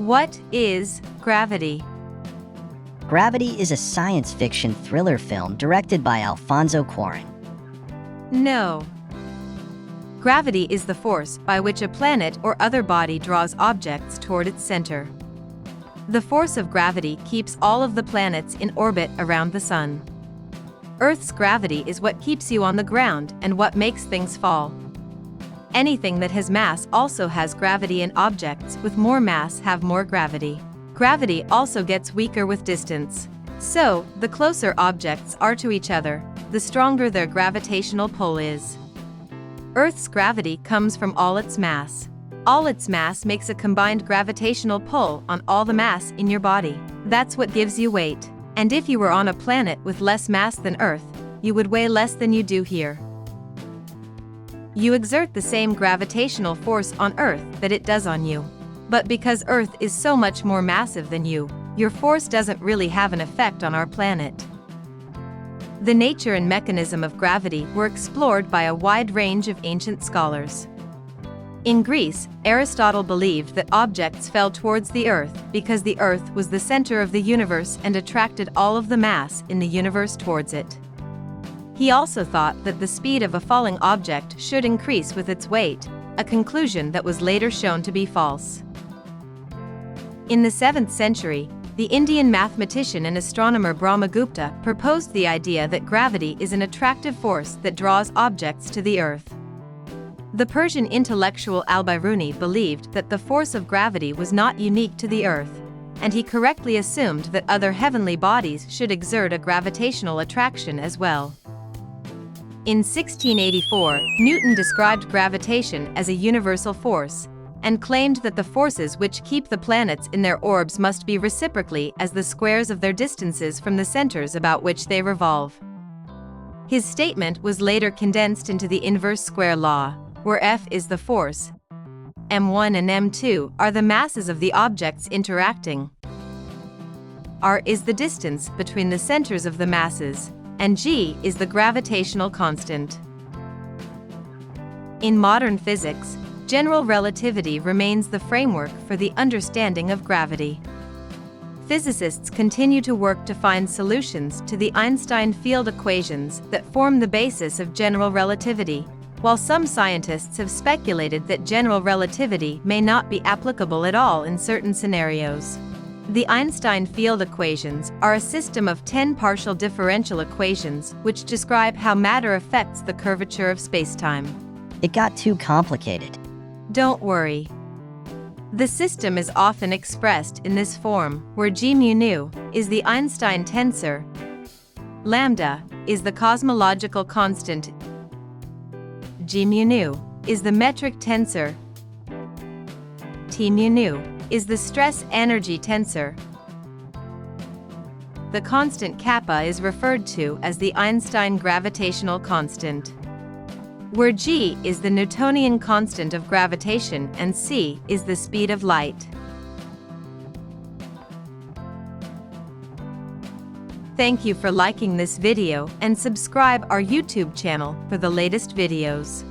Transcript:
What is gravity? Gravity is a science fiction thriller film directed by Alfonso Cuarón. No. Gravity is the force by which a planet or other body draws objects toward its center. The force of gravity keeps all of the planets in orbit around the Sun. Earth's gravity is what keeps you on the ground and what makes things fall. Anything that has mass also has gravity, and objects with more mass have more gravity. Gravity also gets weaker with distance. So, the closer objects are to each other, the stronger their gravitational pull is. Earth's gravity comes from all its mass. All its mass makes a combined gravitational pull on all the mass in your body. That's what gives you weight. And if you were on a planet with less mass than Earth, you would weigh less than you do here. You exert the same gravitational force on Earth that it does on you. But because Earth is so much more massive than you, your force doesn't really have an effect on our planet. The nature and mechanism of gravity were explored by a wide range of ancient scholars. In Greece, Aristotle believed that objects fell towards the Earth because the Earth was the center of the universe and attracted all of the mass in the universe towards it. He also thought that the speed of a falling object should increase with its weight, a conclusion that was later shown to be false. In the 7th century, the Indian mathematician and astronomer Brahmagupta proposed the idea that gravity is an attractive force that draws objects to the Earth. The Persian intellectual Al-Biruni believed that the force of gravity was not unique to the Earth, and he correctly assumed that other heavenly bodies should exert a gravitational attraction as well. In 1684, Newton described gravitation as a universal force, and claimed that the forces which keep the planets in their orbs must be reciprocally as the squares of their distances from the centers about which they revolve. His statement was later condensed into the inverse square law, where F is the force, m1 and m2 are the masses of the objects interacting, r is the distance between the centers of the masses, and g is the gravitational constant. In modern physics, general relativity remains the framework for the understanding of gravity. Physicists continue to work to find solutions to the Einstein field equations that form the basis of general relativity, while some scientists have speculated that general relativity may not be applicable at all in certain scenarios. The Einstein field equations are a system of 10 partial differential equations which describe how matter affects the curvature of spacetime. It got too complicated. Don't worry. The system is often expressed in this form, where g mu nu is the Einstein tensor, lambda is the cosmological constant, g mu nu is the metric tensor, t mu nu is the stress-energy tensor. The constant kappa is referred to as the Einstein gravitational constant, where g is the Newtonian constant of gravitation and c is the speed of light. Thank you for liking this video and subscribe our YouTube channel for the latest videos.